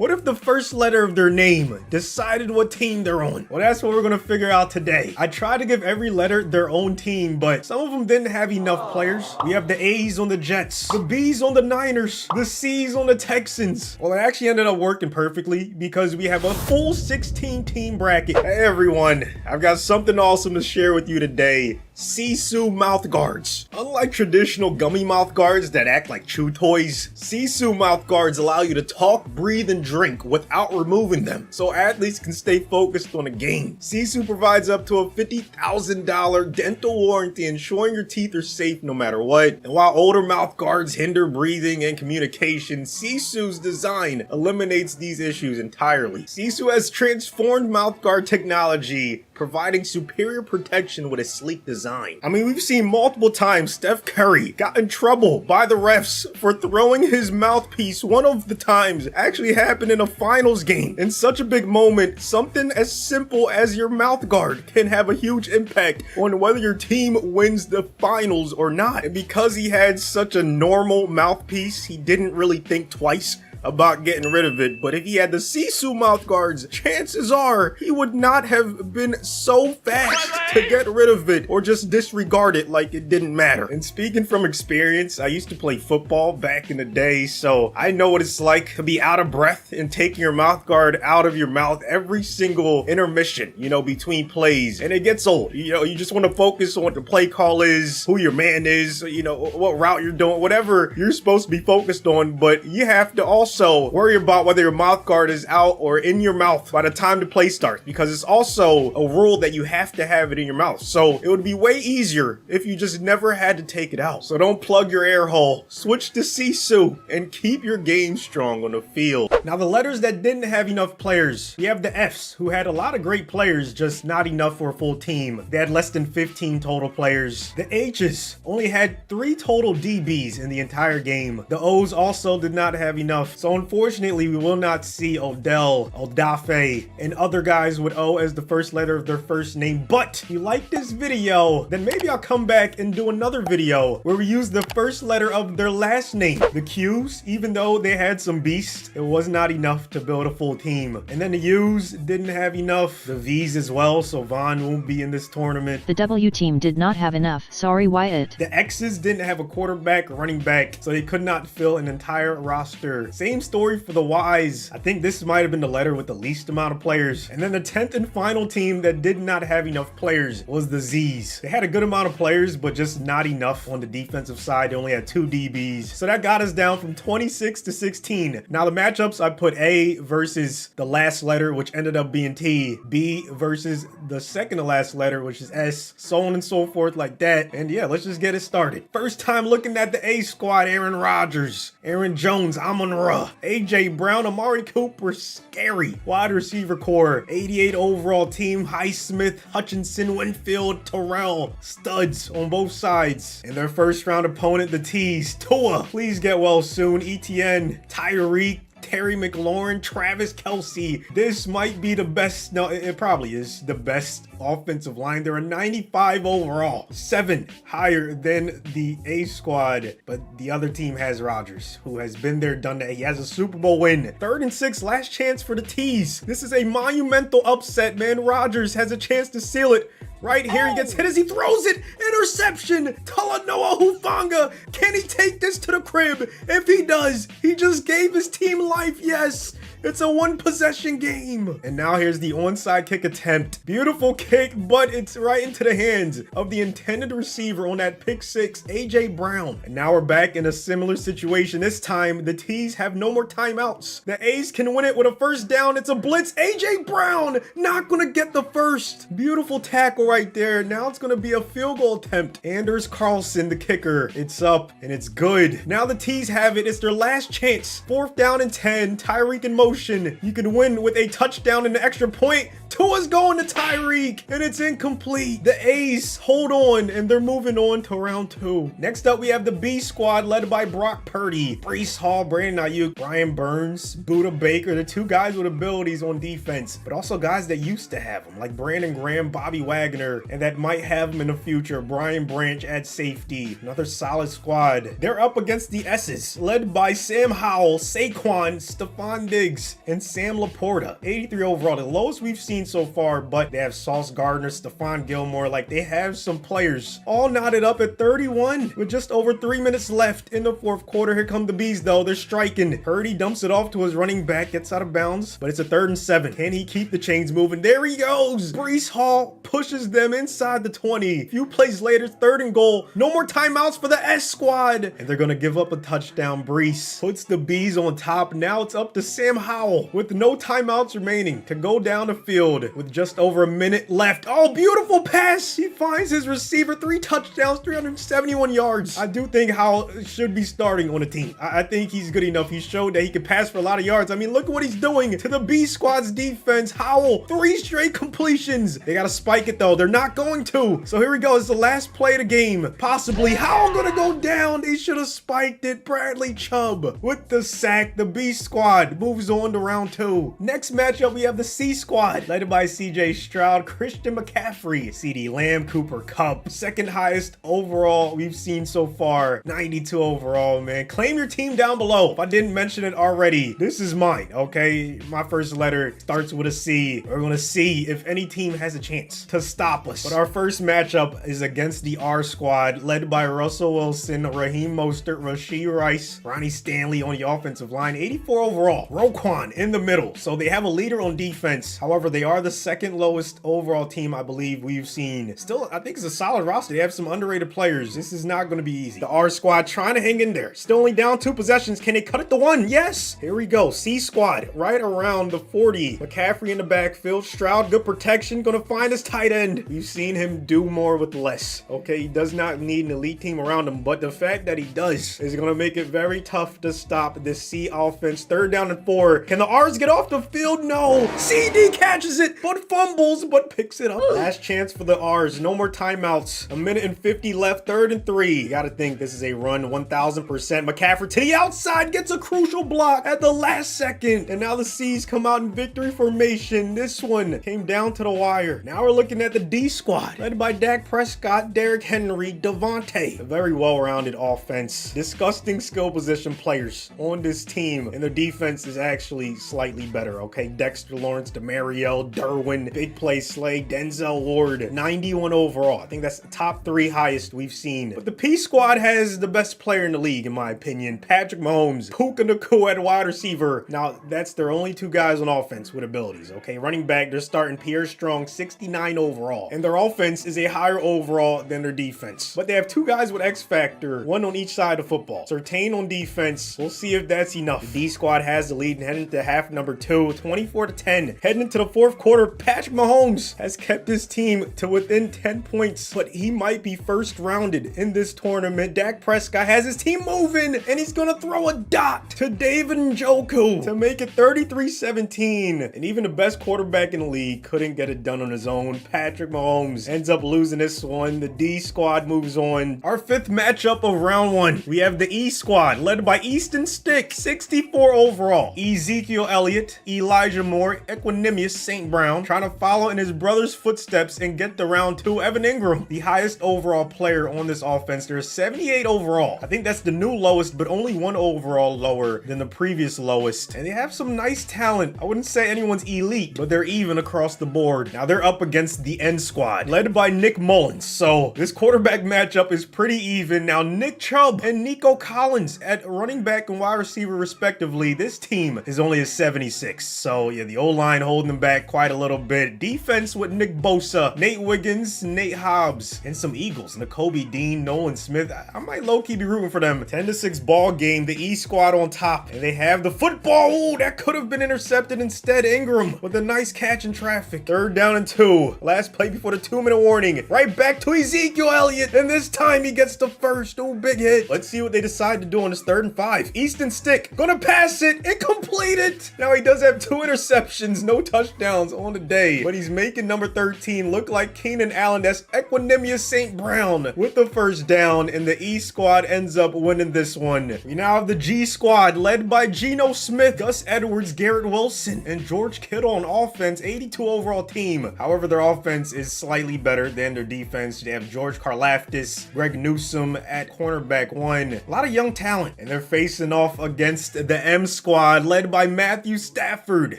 What if the first letter of their name decided what team they're on? Well, that's what we're gonna figure out today. I tried to give every letter their own team, but some of them didn't have enough players. We have the A's on the Jets, the B's on the Niners, the C's on the Texans. Well, it actually ended up working perfectly because we have a full 16 team bracket. Hey everyone, I've got something awesome to share with you today. Sisu mouth guards. Unlike traditional gummy mouth guards that act like chew toys, Sisu mouth guards allow you to talk, breathe, and drink without removing them, so athletes can stay focused on a game. Sisu provides up to a $50,000 dental warranty, ensuring your teeth are safe no matter what. And while older mouth guards hinder breathing and communication, Sisu's design eliminates these issues entirely. Sisu has transformed mouth guard technology, providing superior protection with a sleek design. I mean, we've seen multiple times Steph Curry got in trouble by the refs for throwing his mouthpiece. One of the times actually happened in a finals game. In such a big moment, something as simple as your mouth guard can have a huge impact on whether your team wins the finals or not. And because he had such a normal mouthpiece, he didn't really think twice about getting rid of it. But if he had the Sisu mouth guards, chances are he would not have been so fast to get rid of it or just disregard it like it didn't matter. And speaking from experience, I used to play football back in the day, so I know what it's like to be out of breath and taking your mouth guard out of your mouth every single intermission, you know, between plays. And it gets old. You know, you just want to focus on what the play call is, who your man is, you know, what route you're doing, whatever you're supposed to be focused on. But you have to also worry about whether your mouth guard is out or in your mouth by the time the play starts, because it's also a rule that you have to have it in your mouth. So it would be way easier if you just never had to take it out. So don't plug your air hole, switch to Sisu, and keep your game strong on the field. Now, the letters that didn't have enough players, we have the F's, who had a lot of great players, just not enough for a full team. They had less than 15 total players. The H's only had 3 total DBs in the entire game. The O's also did not have enough. So unfortunately, we will not see Odell, Odafe, and other guys with O as the first letter of their first name. But if you like this video, then maybe I'll come back and do another video where we use the first letter of their last name. The Q's, even though they had some beasts, it was not enough to build a full team. And then the U's didn't have enough. The V's as well, so Vaughn won't be in this tournament. The W team did not have enough. Sorry, Wyatt. The X's didn't have a quarterback, running back, so they could not fill an entire roster. Same story for the Y's. I think this might have been the letter with the least amount of players. And then the 10th and final team that did not have enough players was the Z's. They had a good amount of players, but just not enough on the defensive side. They only had 2 DBs. So that got us down from 26 to 16. Now the matchups, I put A versus the last letter, which ended up being T. B versus the second to last letter, which is S. So on and so forth like that. And yeah, let's just get it started. First time looking at the A squad: Aaron Rodgers, Aaron Jones, Amon-Ra, AJ Brown, Amari Cooper, scary. Wide receiver core, 88 overall team: Highsmith, Hutchinson, Winfield, Terrell, studs on both sides. And their first round opponent, the T's: Tua, please get well soon, Etienne, Tyreek, Terry McLaurin, Travis Kelce. This might be the best, no, it probably is the best offensive line. They're a 95 overall, 7 higher than the A squad, but the other team has Rodgers, who has been there, done that. He has a Super Bowl win. 3rd and 6, last chance for the T's. This is a monumental upset, man. Rodgers has a chance to seal it. Right here, he gets hit as he throws it. Interception. Talanoa Hufanga. Can he take this to the crib? If he does, he just gave his team life. Yes. It's a 1-possession game. And now here's the onside kick attempt. Beautiful kick, but it's right into the hands of the intended receiver on that pick 6, AJ Brown. And now we're back in a similar situation. This time, the T's have no more timeouts. The A's can win it with a first down. It's a blitz. AJ Brown not gonna get the first. Beautiful tackle right there. Now it's gonna be a field goal attempt. Anders Carlson, the kicker. It's up and it's good. Now the T's have it. It's their last chance. 4th down and 10. Tyreek in motion. You can win with a touchdown and an extra point. Tua's going to Tyreek, and it's incomplete. The A's hold on, and they're moving on to round 2. Next up, we have the B squad led by Brock Purdy, Breece Hall, Brandon Ayuk, Brian Burns, Buda Baker, the 2 guys with abilities on defense, but also guys that used to have them, like Brandon Graham, Bobby Wagner, and that might have them in the future. Brian Branch at safety. Another solid squad. They're up against the S's, led by Sam Howell, Saquon, Stephon Diggs, Diggs, and Sam Laporta. 83 overall, the lowest we've seen so far, but they have Sauce Gardner, Stephon Gilmore. Like, they have some players all knotted up at 31 with just over 3 minutes left in the fourth quarter. Here come the Bees, though. They're striking. Purdy dumps it off to his running back, gets out of bounds, but it's a 3rd and 7. Can he keep the chains moving? There he goes. Breece Hall pushes them inside the 20. A few plays later, 3rd and goal. No more timeouts for the S squad, and they're gonna give up a touchdown. Breece puts the Bees on top. Now it's up to Sam Howell with no timeouts remaining to go down the field with just over a minute left. Oh, beautiful pass. He finds his receiver. 3 touchdowns, 371 yards. I do think Howell should be starting on the team. I think he's good enough. He showed that he can pass for a lot of yards. I mean, look at what he's doing to the B squad's defense. Howell, 3 straight completions. They got to spike it, though. They're not going to. So here we go. It's the last play of the game. Possibly Howell gonna go down. They should have spiked it. Bradley Chubb with the sack. The B squad moves on to round 2. Next matchup, we have the C squad, led by CJ Stroud, Christian McCaffrey, CeeDee Lamb, Cooper Kupp. 2nd highest overall we've seen so far. 92 overall, man. Claim your team down below if I didn't mention it already. This is mine, okay? My first letter starts with a C. We're gonna see if any team has a chance to stop us. But our first matchup is against the R squad, led by Russell Wilson, Raheem Mostert, Rashee Rice, Ronnie Stanley on the offensive line. 84 overall. Roquan in the middle. So they have a leader on defense. However, they are the 2nd lowest overall team I believe we've seen. Still, I think it's a solid roster. They have some underrated players. This is not going to be easy. The R squad trying to hang in there. Still only down 2 possessions. Can they cut it to 1? Yes. Here we go. C squad right around the 40. McCaffrey in the backfield. Stroud, good protection. Going to find his tight end. We've seen him do more with less. Okay, he does not need an elite team around him, but the fact that he does is going to make it very tough to stop this C offense. 3rd down and 4. Can the R's get off the field? No. CD catches it, but fumbles, but picks it up. Last chance for the R's. No more timeouts. A minute and 50 left. 3rd and 3. You got to think this is a run 1000%. McCaffrey to the outside, gets a crucial block at the last second. And now the C's come out in victory formation. This one came down to the wire. Now we're looking at the D squad, led by Dak Prescott, Derrick Henry, Devontae. A very well-rounded offense. Disgusting skill position players on this team, and their defense is actually slightly better, okay? Dexter Lawrence, Demariel, Derwin, big play Slay, Denzel Ward, 91 overall. I think that's the top 3 highest we've seen. But the P squad has the best player in the league, in my opinion. Patrick Mahomes, Puka Nacua at wide receiver. Now, that's their only 2 guys on offense with abilities, okay? Running back, they're starting Pierre Strong, 69 overall. And their offense is a higher overall than their defense. But they have 2 guys with X factor, 1 on each side of football. Surtain on defense. We'll see if that's enough. The D squad has the lead and heading into half number 2, 24-10. Heading into the fourth quarter, Patrick Mahomes has kept his team to within 10 points, but he might be first rounded in this tournament. Dak Prescott has his team moving, and he's gonna throw a dot to David Njoku to make it 33-17. And even the best quarterback in the league couldn't get it done on his own. Patrick Mahomes ends up losing this one. The D squad moves on. Our 5th matchup of round 1, we have the E squad, led by Easton Stick, 64 overall. Ezekiel Elliott, Elijah Moore, Equanimous St. Brown, trying to follow in his brother's footsteps and get to round 2. Evan Ingram, the highest overall player on this offense. There's 78 overall. I think that's the new lowest, but only 1 overall lower than the previous lowest. And they have some nice talent. I wouldn't say anyone's elite, but they're even across the board. Now they're up against the N squad, led by Nick Mullins. So this quarterback matchup is pretty even. Now Nick Chubb and Nico Collins at running back and wide receiver respectively. This team is only a 76. So yeah, the O-line holding them back quite a little bit. Defense with Nick Bosa, Nate Wiggins, Nate Hobbs, and some Eagles. Nakobe Dean, Nolan Smith. I might low-key be rooting for them. 10-6 ball game. The E squad on top. And they have the football. Ooh, that could have been intercepted instead. Ingram with a nice catch in traffic. 3rd down and 2. Last play before the 2-minute warning. Right back to Ezekiel Elliott. And this time he gets the first. Ooh, big hit. Let's see what they decide to do on this 3rd and 5. Easton Stick gonna pass it and complete it. Now he does have 2 interceptions, no touchdowns on the day, but he's making number 13 look like Keenan Allen. That's Equanimous St. Brown with the 1st down, and the E squad ends up winning this one. We now have the G squad, led by Geno Smith, Gus Edwards, Garrett Wilson, and George Kittle on offense. 82 overall team. However, their offense is slightly better than their defense. They have George Karlaftis, Greg Newsome at cornerback 1. A lot of young talent, and they're facing off against the M squad, led by Matthew Stafford,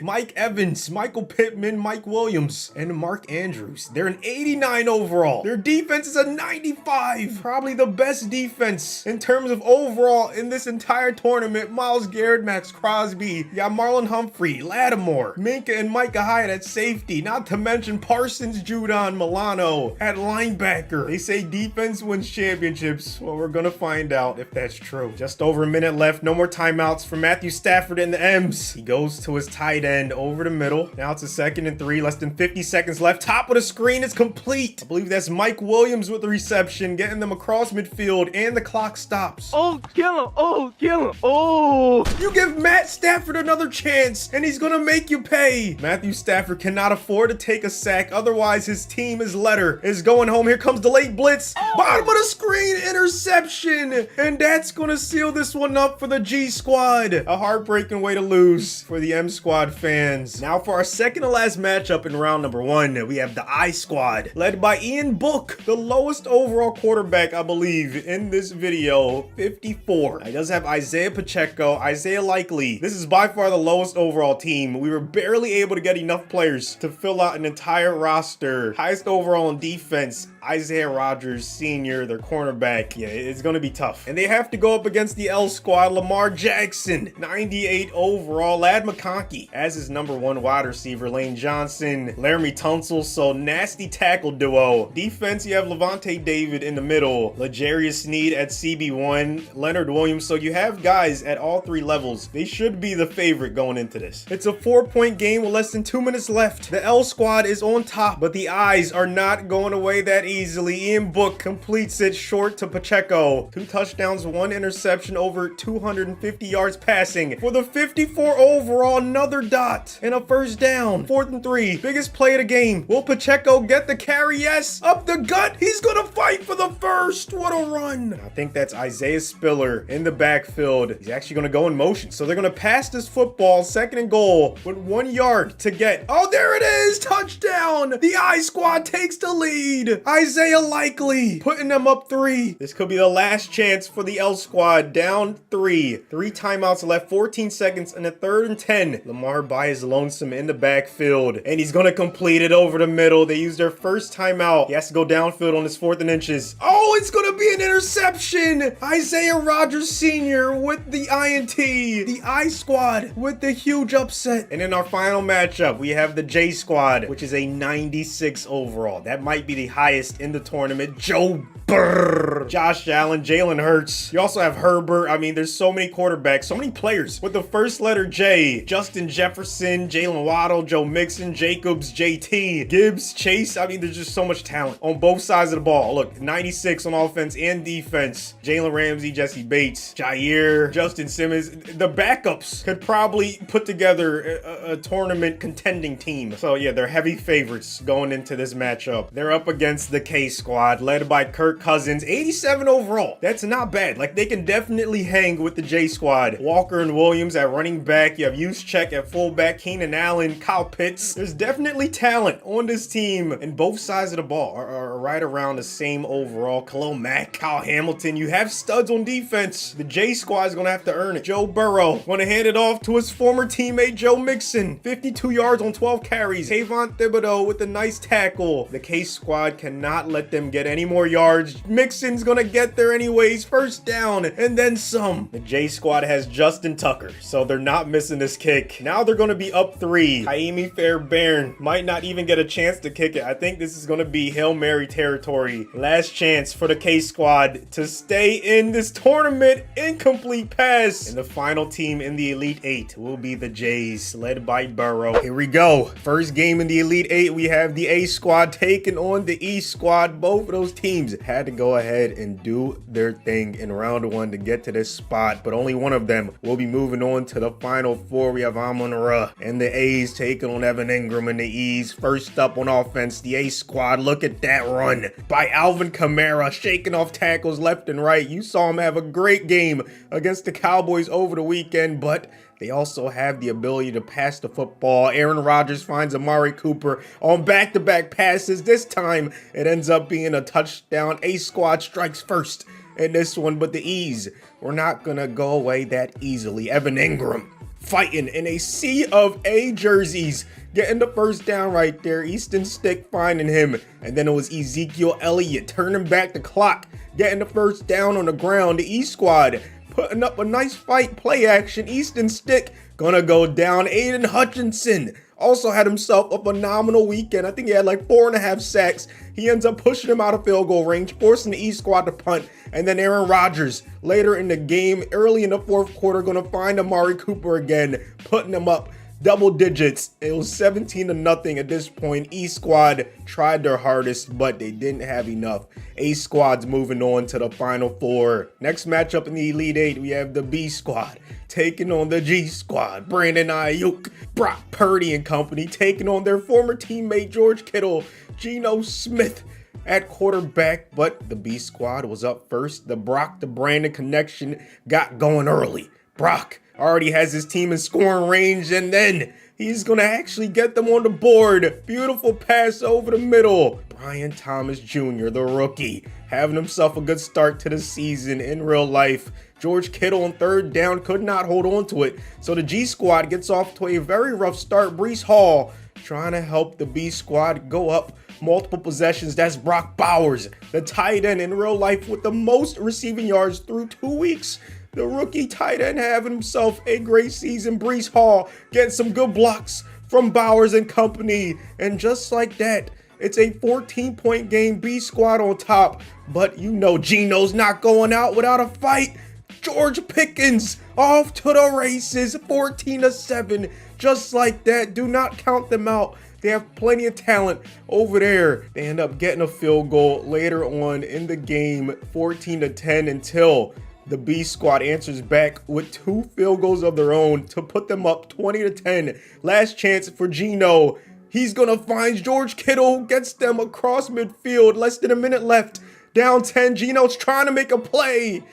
Mike Evans, Michael Pittman, Mike Williams, and Mark Andrews. They're an 89 overall. Their defense is a 95. Probably the best defense in terms of overall in this entire tournament. Myles Garrett, Max Crosby, you got Marlon Humphrey, Lattimore, Minka, and Micah Hyde at safety. Not to mention Parsons, Judon, Milano at linebacker. They say defense wins championships. Well, we're gonna find out if that's true. Just over a minute left. No more timeouts for Matthew Stafford and the M's. He goes to his tight end over the middle. Now it's a 2nd and 3. Less than 50 seconds left. Top of the screen is complete. I believe that's Mike Williams with the reception, getting them across midfield, and the clock stops. Oh, kill him. Oh, kill him. Oh. You give Matt Stafford another chance, and he's gonna make you pay. Matthew Stafford cannot afford to take a sack. Otherwise, his team, his letter, is going home. Here comes the late blitz. Bottom of the screen, interception. And that's gonna seal this one up for the G Squad. A heartbreaking way to lose for the M Squad fans. Now for our second to last matchup in round number 1, we have the I Squad, led by Ian Book, the lowest overall quarterback, I believe, in this video, 54. He does have Isaiah Pacheco, Isaiah Likely. This is by far the lowest overall team. We were barely able to get enough players to fill out an entire roster. Highest overall in defense, Isaiah Rodgers Sr., their cornerback. Yeah, it's going to be tough. And they have to go up against the L Squad, Lamar Jackson, 98 overall, Lad McConkey as his number 1 wide receiver, Lane Johnson, Laramie Tunsil, so nasty tackle duo. Defense, you have Levante David in the middle, L'Jarius Sneed at CB1, Leonard Williams, so you have guys at all 3 levels. They should be the favorite going into this. It's a 4-point game with less than 2 minutes left. The L Squad is on top, but the I's are not going away that easily. Ian Book completes it short to Pacheco. 2 touchdowns, 1 interception, over 250 yards passing. For the 54 overall, another dot and a first down. 4th and 3. Biggest play of the game. Will Pacheco get the carry? Yes. Up the gut. He's gonna fight for the first. What a run. I think that's Isaiah Spiller in the backfield. He's actually gonna go in motion. So they're gonna pass this football, 2nd and goal, with 1 yard to get. Oh, there it is. Touchdown. The I Squad takes the lead. Isaiah Likely putting them up 3. This could be the last chance for the L Squad. Down 3. 3 timeouts left, 14 seconds, and a 3rd and 10. Lamar by his lonesome in the backfield, and he's gonna complete it over the middle. They use their first timeout. He has to go downfield on his 4th and inches. Oh, it's gonna be an interception. Isaiah Rodgers Sr. with the INT. The I Squad with the huge upset. And in our final matchup, we have the J Squad, which is a 96 overall. That might be the highest in the tournament. Joe Burr, Josh Allen, Jalen Hurts. You also have Herbert. I mean, there's so many quarterbacks, so many players with the first letter J. Justin Jefferson, Jalen Waddle, Joe Mixon, Jacobs, JT, Gibbs, Chase. I mean, there's just so much talent on both sides of the ball. Look, 96 on offense and defense. Jalen Ramsey, Jesse Bates, Jair, Justin Simmons. The backups could probably put together a tournament contending team. So yeah, they're heavy favorites going into this matchup. They're up against the K Squad, led by Kirk Cousins, 87 overall. That's not bad. Like, they can definitely hang with the J Squad. Walker and Williams at running back. You have Juszczyk at fullback, Keenan Allen, Kyle Pitts. There's definitely talent on this team, and both sides of the ball are right around the same overall. Khalil Mack, Kyle Hamilton. You have studs on defense. The J Squad is going to have to earn it. Joe Burrow going to hand it off to his former teammate Joe Mixon. 52 yards on 12 carries. Kayvon Thibodeau with a nice tackle. The K Squad cannot let them get any more yards. Mixon's gonna get there anyways. First down and then some. The J Squad has Justin Tucker, so they're not missing this kick. Now they're gonna be up 3. Jaime Fairbairn might not even get a chance to kick it. I think this is gonna be Hail Mary territory. Last chance for the K Squad to stay in this tournament. Incomplete pass. And the final team in the Elite 8 will be the Jays, led by Burrow. Here we go. First game in the Elite 8, we have the A Squad taking on the E Squad. Both of those teams had to go ahead and do their thing in round 1 to get to this spot, but only one of them will be moving on to the final 4. We have Amon-Ra and the A's taking on Evan Ingram and the E's. First up on offense, the A Squad. Look at that run by Alvin Kamara, shaking off tackles left and right. You saw him have a great game against the Cowboys over the weekend, but they also have the ability to pass the football. Aaron Rodgers finds Amari Cooper on back-to-back passes. This time, it ends up being a touchdown. A Squad strikes first in this one, but the E's were not going to go away that easily. Evan Ingram fighting in a sea of A jerseys. Getting the first down right there. Easton Stick finding him. And then it was Ezekiel Elliott turning back the clock. Getting the first down on the ground. The E squad putting up a nice fight. Play action. Easton Stick gonna go down. Aiden Hutchinson also had himself a phenomenal weekend. I think he had like 4.5 sacks. He ends up pushing him out of field goal range, forcing the E squad to punt. And then Aaron Rodgers later in the game, early in the fourth quarter, gonna find Amari Cooper again, putting him up double digits. It was 17-0 at this point. E squad tried their hardest, but they didn't have enough. A squad's moving on to the final four. Next matchup in the Elite Eight, we have the B squad taking on the G squad. Brandon Ayuk, Brock Purdy and company taking on their former teammate George Kittle, Geno Smith at quarterback, but the B squad was up first. The Brock to Brandon connection got going early. Brock already has his team in scoring range, and then he's gonna actually get them on the board. Beautiful pass over the middle. Brian Thomas Jr., the rookie, having himself a good start to the season in real life. George Kittle on third down could not hold on to it, so the G squad gets off to a very rough start. Breece Hall trying to help the B squad go up multiple possessions. That's Brock Bowers, the tight end in real life with the most receiving yards through 2 weeks. The rookie tight end having himself a great season. Breece Hall getting some good blocks from Bowers and company. And just like that, it's a 14-point game. B squad on top. But you know Geno's not going out without a fight. George Pickens off to the races. 14-7. Just like that. Do not count them out. They have plenty of talent over there. They end up getting a field goal later on in the game. 14-10 until the B squad answers back with 2 field goals of their own to put them up 20-10. Last chance for Geno. He's gonna find George Kittle, gets them across midfield. Less than a minute left. Down 10. Geno's trying to make a play,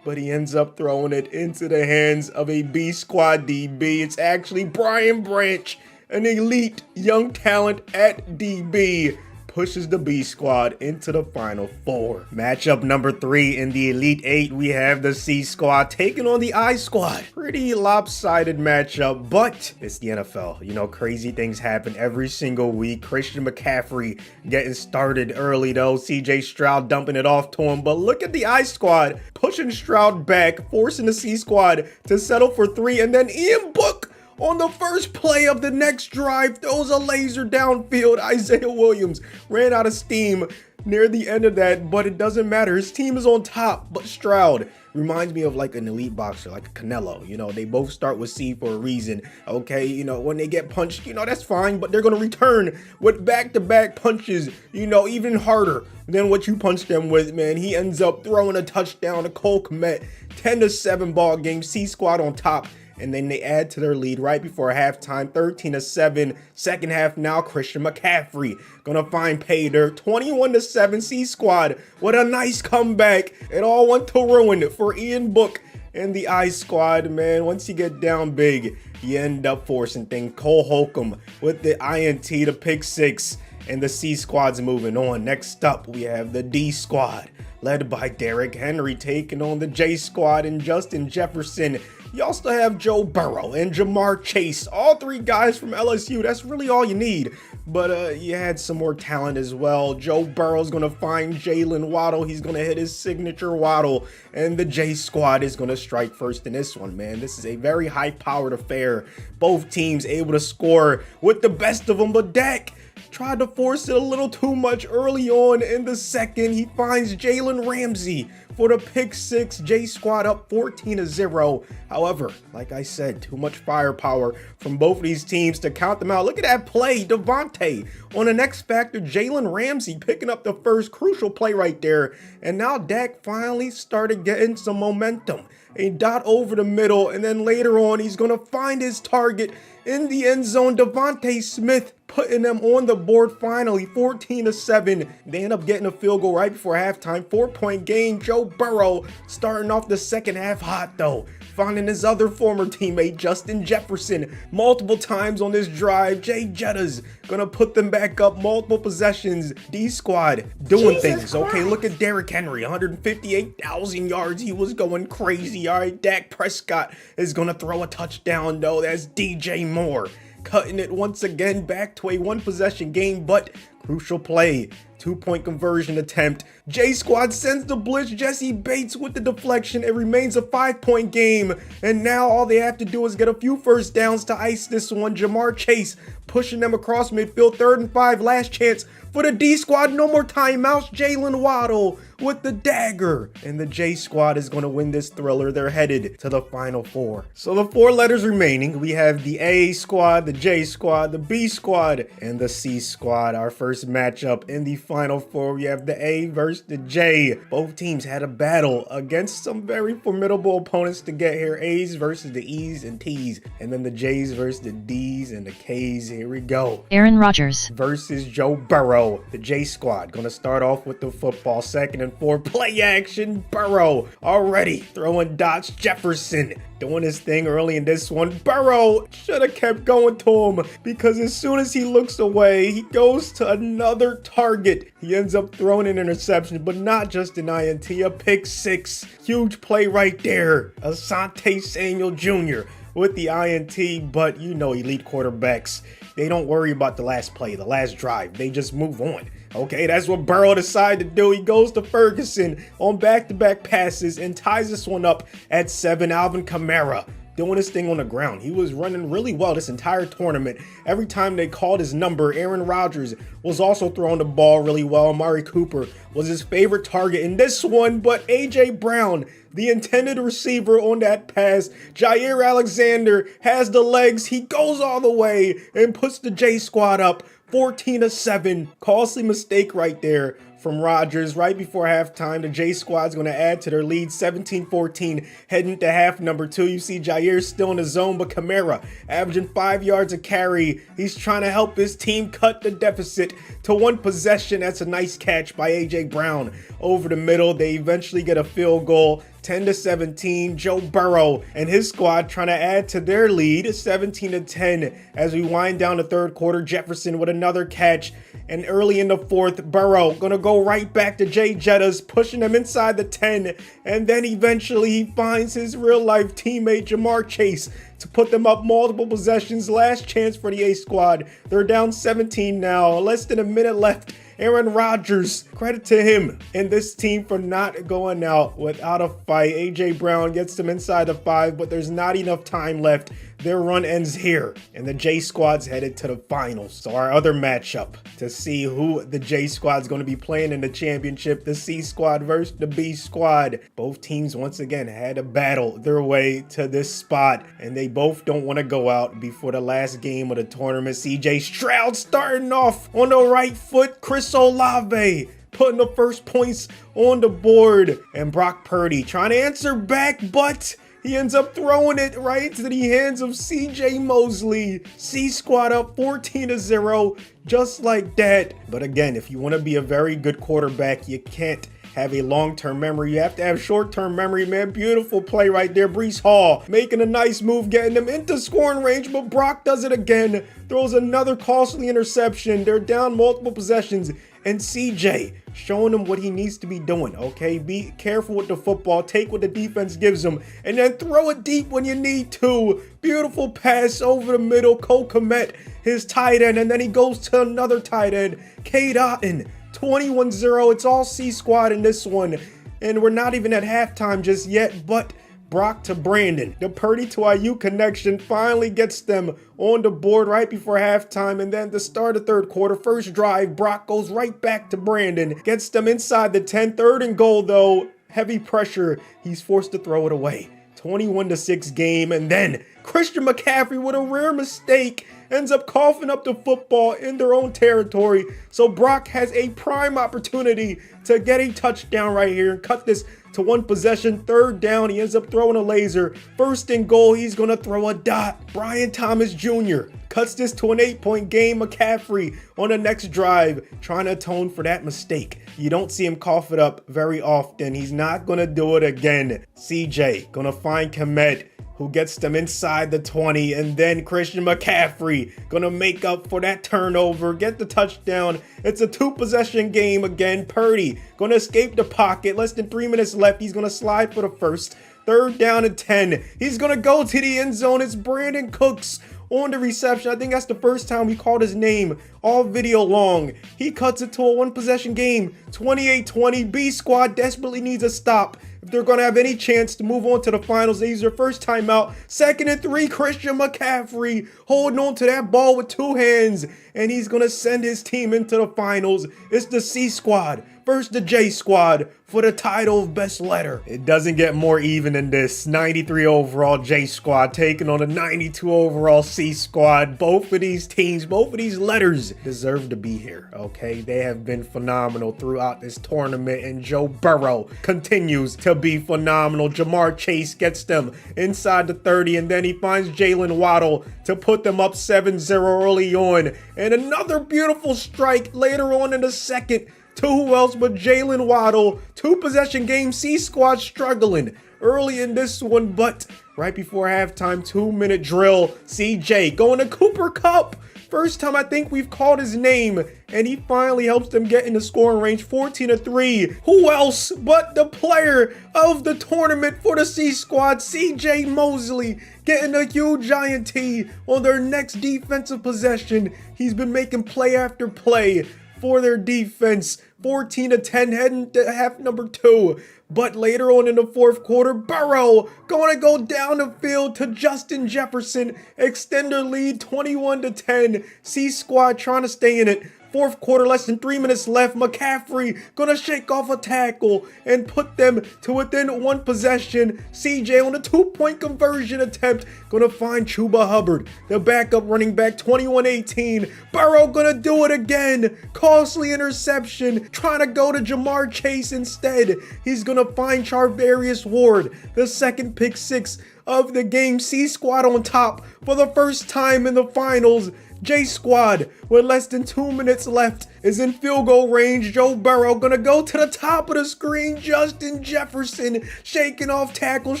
but he ends up throwing it into the hands of a B squad DB. It's actually Brian Branch, an elite young talent at DB, pushes the B squad into the final four. Matchup number 3 in the Elite Eight, we have the C squad taking on the I squad. Pretty lopsided matchup, but it's the NFL. You know, crazy things happen every single week. Christian McCaffrey getting started early though. CJ Stroud dumping it off to him, but look at the I squad pushing Stroud back, forcing the C squad to settle for 3, and then Ian Book on the first play of the next drive throws a laser downfield. Isaiah Williams ran out of steam near the end of that, but it doesn't matter. His team is on top, but Stroud reminds me of like an elite boxer, like Canelo. You know, they both start with C for a reason, okay? You know, when they get punched, you know, that's fine, but they're going to return with back-to-back punches, you know, even harder than what you punched them with, man. He ends up throwing a touchdown to Cole Kmet. 10-7 ball game. C squad on top. And then they add to their lead right before halftime, 13-7. Second half now, Christian McCaffrey gonna find pay dirt. 21-7 C squad. What a nice comeback. It all went to ruin for Ian Book and the I squad, man. Once you get down big, you end up forcing things. Cole Holcomb with the INT to pick 6. And the C squad's moving on. Next up, we have the D squad, led by Derrick Henry, taking on the J squad and Justin Jefferson. You also have Joe Burrow and Jamar Chase, all 3 guys from LSU. That's really all you need. But you had some more talent as well. Joe Burrow's going to find Jalen Waddle. He's going to hit his signature waddle. And the J squad is going to strike first in this one, man. This is a very high-powered affair. Both teams able to score with the best of them. But Dak tried to force it a little too much early on in the second. He finds Jalen Ramsey for the pick 6. J squad up 14-0. However, like I said, too much firepower from both of these teams to count them out. Look at that play, Devontae on an X Factor. Jalen Ramsey picking up the first crucial play right there. And now Dak finally started getting some momentum. A dot over the middle, and then later on he's gonna find his target in the end zone. Devontae Smith putting them on the board finally, 14-7. They end up getting a field goal right before halftime. 4-point game. Joe Burrow starting off the second half hot though. finding his other former teammate, Justin Jefferson, multiple times on this drive. Jay Jetta's gonna put them back up multiple possessions. D squad doing things. Okay, look at Derrick Henry, 158,000 yards. He was going crazy. All right, Dak Prescott is gonna throw a touchdown though. That's DJ Moore cutting it once again back to a one possession game, but crucial play. 2-point conversion attempt. J Squad sends the blitz. Jesse Bates with the deflection. It remains a 5-point game. And now all they have to do is get a few first downs to ice this one. Jamar Chase pushing them across midfield. 3rd and 5. Last chance for the D Squad. No more timeouts. Jalen Waddle with the dagger. And the J Squad is going to win this thriller. They're headed to the Final Four. So the 4 letters remaining, we have the A Squad, the J Squad, the B Squad, and the C Squad. Our first matchup in the Final Four, we have the A versus the J. Both teams had a battle against some very formidable opponents to get here. A's versus the E's and T's, and then the J's versus the D's and the K's. Here we go. Aaron Rodgers Versus Joe Burrow. The J Squad gonna start off with the football. 2nd and 4, play action. Burrow already throwing dots. Jefferson doing his thing early in this one. Burrow should have kept going to him, because as soon as he looks away, he goes to another target. He ends up throwing an interception, but not just an INT, a pick 6. Huge play right there. Asante Samuel Jr. with the INT, but you know elite quarterbacks, they don't worry about the last play, the last drive. They just move on. Okay, that's what Burrow decided to do. He goes to Ferguson on back-to-back passes and ties this one up at 7. Alvin Kamara doing his thing on the ground. He was running really well this entire tournament. Every time they called his number, Aaron Rodgers was also throwing the ball really well. Amari Cooper was his favorite target in this one, but A.J. Brown, the intended receiver on that pass, Jair Alexander has the legs. He goes all the way and puts the J Squad up 14-7. Costly mistake right there from Rodgers right before halftime. The J Squad's going to add to their lead 17-14 heading to half number 2. You see Jair still in the zone, but Kamara averaging 5 yards a carry. He's trying to help his team cut the deficit to 1 possession. That's a nice catch by A.J. Brown over the middle. They eventually get a field goal. 10-17, Joe Burrow and his squad trying to add to their lead, 17-10 as we wind down the 3rd quarter. Jefferson with another catch, and early in the 4th, Burrow gonna go right back to Jay Jetta's, pushing him inside the 10, and then eventually he finds his real-life teammate Jamar Chase to put them up multiple possessions. Last chance for the A Squad. They're down 17 now, less than a minute left. Aaron Rodgers, credit to him and this team for not going out without a fight. A.J. Brown gets them inside the 5, but there's not enough time left. Their run ends here, and the J Squad's headed to the finals. So our other matchup to see who the J Squad's going to be playing in the championship, the C Squad versus the B Squad. Both teams once again had to battle their way to this spot, and they both don't want to go out before the last game of the tournament. CJ Stroud starting off on the right foot. Chris Olave putting the first points on the board, and Brock Purdy trying to answer back, but he ends up throwing it right into the hands of CJ Mosley. C Squad up 14-0, just like that. But again, if you want to be a very good quarterback, you can't have a long-term memory. You have to have short-term memory, man. Beautiful play right there. Breece Hall making a nice move, getting them into scoring range, but Brock does it again. Throws another costly interception. They're down multiple possessions, and CJ showing him what he needs to be doing, okay? Be careful with the football, take what the defense gives him, and then throw it deep when you need to. Beautiful pass over the middle. Cole Kmet, his tight end, and then he goes to another tight end, K.i.D. 21-0. It's all C Squad in this one, and we're not even at halftime just yet, but Brock to Brandon. The Purdy to IU connection finally gets them on the board right before halftime, and then the start of 3rd quarter, first drive, Brock goes right back to Brandon, gets them inside the 10, 3rd and goal though, heavy pressure, he's forced to throw it away. 21-6 game, and then Christian McCaffrey with a rare mistake ends up coughing up the football in their own territory. So Brock has a prime opportunity to get a touchdown right here and cut this to one possession. Third down, he ends up throwing a laser. First and goal, he's gonna throw a dot. Brian Thomas Jr. cuts this to an 8-point game. McCaffrey on the next drive trying to atone for that mistake. You don't see him cough it up very often. He's not gonna do it again. CJ gonna find Komet, who gets them inside the 20, and then Christian McCaffrey gonna make up for that turnover, get the touchdown. It's a 2-possession game again. Purdy gonna escape the pocket. Less than 3 minutes left. He's gonna slide for the first. Third down and 10. He's gonna go to the end zone. It's Brandon Cooks on the reception. I think that's the first time we called his name all video long. He cuts it to a 1-possession game. 28-20. B squad desperately needs a stop if they're going to have any chance to move on to the finals. They use their first timeout. 2nd and 3, Christian McCaffrey holding on to that ball with 2 hands, and he's going to send his team into the finals. It's the C squad versus the J squad for the title of best letter. It doesn't get more even than this. 93 overall J squad taking on a 92 overall C squad. Both of these teams, both of these letters deserve to be here, okay? They have been phenomenal throughout this tournament, and Joe Burrow continues to be phenomenal. Jamar Chase gets them inside the 30, and then he finds Jalen Waddle to put them up 7-0 early on. And another beautiful strike later on in the second to who else but Jalen Waddle. 2-possession game. C squad struggling early in this one, but right before halftime, 2-minute drill. CJ going to Cooper Kupp. First time I think we've called his name, and he finally helps them get in the scoring range. 14-3. Who else but the player of the tournament for the C squad, CJ Mosley, getting a huge giant T on their next defensive possession. He's been making play after play for their defense. 14-10 heading to half number 2. But later on in the fourth quarter, Burrow going to go down the field to Justin Jefferson, extend their lead 21-10. C squad trying to stay in it. Fourth quarter, less than 3 minutes left. McCaffrey gonna shake off a tackle and put them to within 1 possession. CJ on a 2-point conversion attempt gonna find Chuba Hubbard, the backup running back. 21-18. Burrow gonna do it again. Costly interception, trying to go to Jamar Chase instead. He's gonna find Charvarius Ward, the second pick 6 of the game. C squad on top for the first time in the finals. J squad with less than 2 minutes left is in field goal range. Joe Burrow gonna go to the top of the screen. Justin Jefferson shaking off tackles,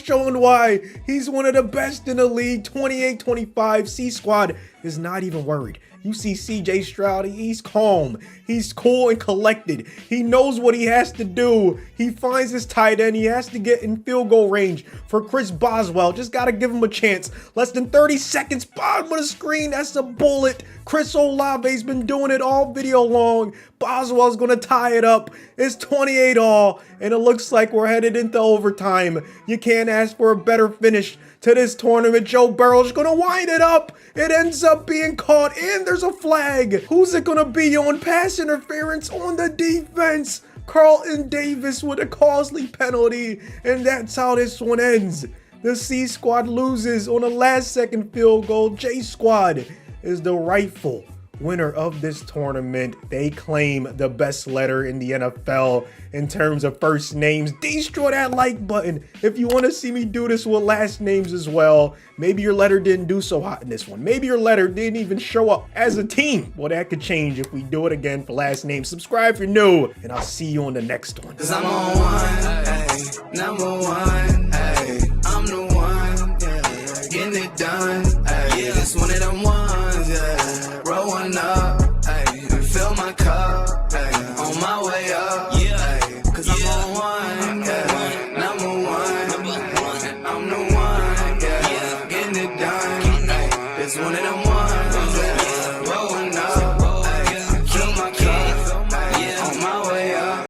showing why he's one of the best in the league. 28-25. C squad is not even worried. You see CJ Stroud, he's calm. He's cool and collected. He knows what he has to do. He finds his tight end. He has to get in field goal range for Chris Boswell. Just got to give him a chance. Less than 30 seconds. Bottom of the screen. That's a bullet. Chris Olave's been doing it all video long. Boswell's going to tie it up. It's 28-all, and it looks like we're headed into overtime. You can't ask for a better finish to this tournament. Joe Burrow's going to wind it up. It ends up being caught, and there's a flag. Who's it going to be on? Pass interference on the defense. Carlton Davis with a costly penalty, and that's how this one ends. The C squad loses on a last-second field goal. J squad is the rightful winner of this tournament. They claim the best letter in the NFL in terms of first names. Destroy that like button if you want to see me do this with last names as well. Maybe your letter didn't do so hot in this one. Maybe your letter didn't even show up as a team. Well, that could change if we do it again for last name. Subscribe if you're new, and I'll see you on the next one. 'Cause I'm on one, ay, number one, ay.